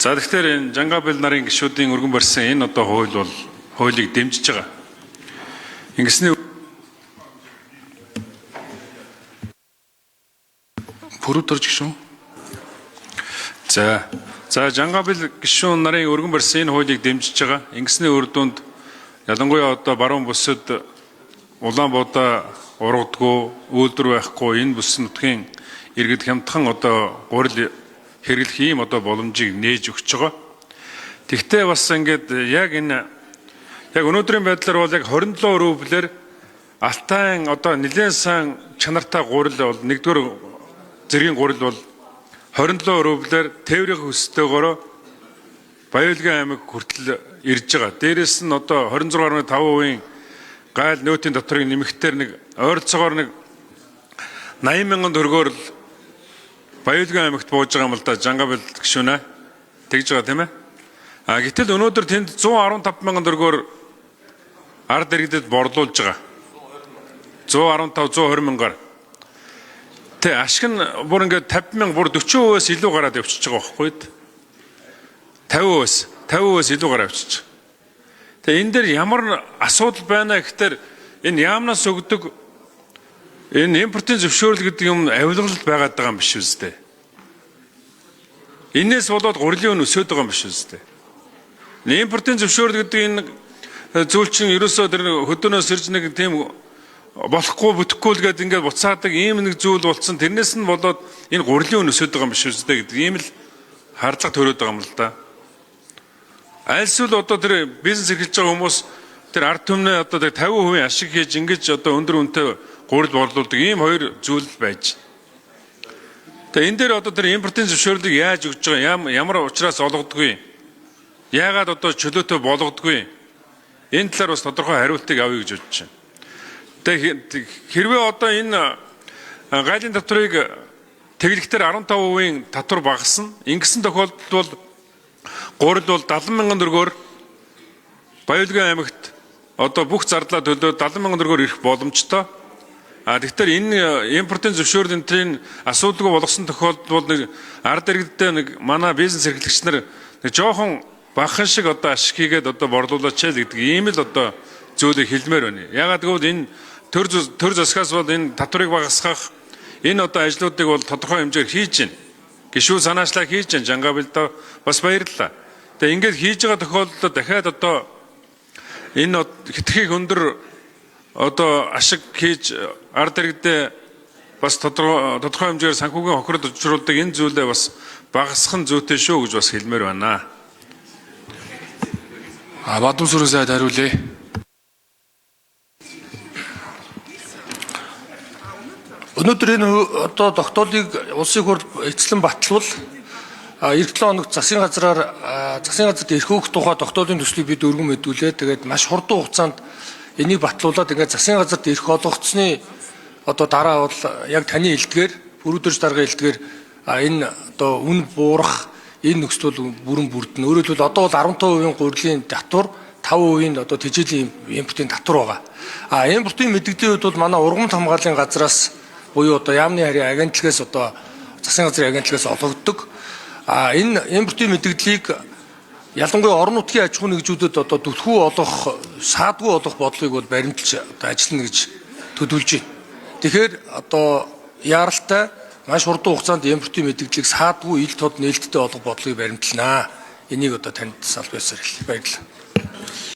За тэгэхээр энэ Жангабил нарын гишүүдийн өргөн барьсан энэ одоо хууль бол хуулийг дэмжиж байгаа. Ингэсний Пүрүтэрч гишүүн. За Жангабил гишүүн нарын өргөн барьсан энэ хуулийг дэмжиж байгаа. Ингэсний үр дүнд ялангуяа одоо баруун бүсэд Улаанбаатар ургадгүй, үйлдвэр байхгүй энэ бүс нутгийн иргэд хямдхан одоо гурил хэрэглэх ийм одоо боломжийг нээж өгч байгаа. Тэгвэл бас ингээд яг өнөөдрийн байдлаар бол яг 27 рублээр Алтайн одоо нэлээд сайн чанартай гурил бол нэгдүгээр зэргийн гурил бол 27 рублээр тээврийн хөстэйгөөрөө Баялгийн аймаг хүртэл ирж байгаа. Дээрээс нь одоо 26.5% гайл нөөтийн доторыг нэмэхтэр нэг ойролцоогоор нэг 80,000 төгрөгөөр л Баялгийн аймагт бууж байгаа юм л да Жангабил гишүүнэ тэгж байгаа тийм ээ. Гэтэл өнөөдөр тэнд 115,000 төгрөгөөр ард иргэдэд борлуулж байгаа. 120,000-аар. Тэ ашиг нь бүр ингээд 50,000 бүр 40%-аас илүү гараад явчихж байгаа байхгүй юу? 50%-аас илүү гараад явчихж байгаа. Тэгээ энэ дээр ямар асуудал байна гэхээр энэ яамнаас өгдөг энэ импортын зөвшөөрөл гэдэг юм авилгалд байгаад байгаа юм биш үстэй. Энээс болоод гурилын үн өсөд байгаа юм биш үстэй. Импортын зөвшөөрөл гэдэг энэ зүйл чинь ерөөсөө тэр хөдөөнөөс ирж нэг тийм болохгүй бүтэхгүй л гэдэг ингээд буцаадаг ийм нэг зүйл болцсон. Тэрнээс нь болоод энэ гурилын үн өсөд байгаа юм биш үстэй гэдэг ийм л хардлага төрөөд байгаа юм л да. Альсвал одоо тэр бизнес эрхэлж байгаа хүмүүс тэр ард түмнээ одоо 50% ашиг хийж ингэж одоо өндөр үнэтэй гурил борлуулдаг ийм хоёр зүйл байж. Тэгээ энэ дээр одоо тэр импортын зөвшөөрлийг яаж өгж байгаа ямар учраас олгодгүй. Яагаад одоо чөлөөтэй болгодгүй. Энэ талаар бас тодорхой хариултыг авъя гэж бодож байна. Тэгээ хэрвээ одоо энэ гайлын татварыг тэглэхдээ 15% татвар багасна. Ингэсэн тохиолдолд бол гурил бол 70,000 төгрөгөөр Баялгийн аймагт одоо бүх зардлаа төлөө 70,000 төгрөгөөр ирэх боломжтой. Тэгэхээр энэ импортын зөвшөөрлөнтрийн асуудалгүй болгосон тохиолдолд бол нэг ард иргэдтэй нэг манай бизнес эрхлэгч нар нэг жоохон бахан шиг одоо ашиг хийгээд одоо борлуулаач гэдэг ийм л одоо зүйлийг хэлмээр байна. Ягаад гэвэл энэ төр засгаас бол энэ татварыг багасгах энэ одоо ажлуудыг бол тодорхой хэмжээр хийж байна. Гишүүн санаачлаа хийж байна. Жангабилд бас баярлалаа. Тэгээ ингээд хийж байгаа тохиолдолд дахиад одоо энэ хэтэрхий өндөр одоо ашиг хийж ард иргэдээ бас тодорхой хэмжээр санхүүгийн хохирол учруулдаг энэ зүйлээ бас багасгах нь зүйтэй шүү гэж бас хэлмээр байна. Бадам сүрэн сайд хариулъя. Өнөөдөр энэ одоо тогтоолыг улсын хурд эцлэн батлвал эх 7 хоногт засгийн газарт эрх өгөх тухай тогтоолын төслийг бид өргөн мэдүүлээ. Тэгээд маш хурдан хугацаанд энийг батлуулаад ингээд засгийн газарт эрх олгогдсны одоо дараа бол яг таны хэлдгээр Пүрүтэрч даргын хэлдгээр энэ одоо үн буурах энэ нөхцөл бүрэн бүрдэнэ. Өөрөөр хэлбэл одоо бол 15% гурилын татвар 5% одоо тэжээлийн импортын татвар байгаа. Импортын мэдэгдлийн хувьд бол манай ургамал хамгааллын газраас буюу одоо яамны харийн агентлагаас одоо засгийн газрын агентлагаас олгогддог. Энэ импортын мэдэгдлийг ялангуяа орон нутгийн аж ахуй нэгжүүдэд одоо түлхүү олох, саадгүй олох бодлогыг бол баримталж одоо ажиллана гэж төдөлж байна. Тэгэхээр одоо яаралтай маш хурдан хугацаанд импортын мэдэгдлийг саадгүй ил тод нээлттэй олох бодлогыг баримтланаа. Энийг одоо танд салбараар хэлье. Баярлалаа.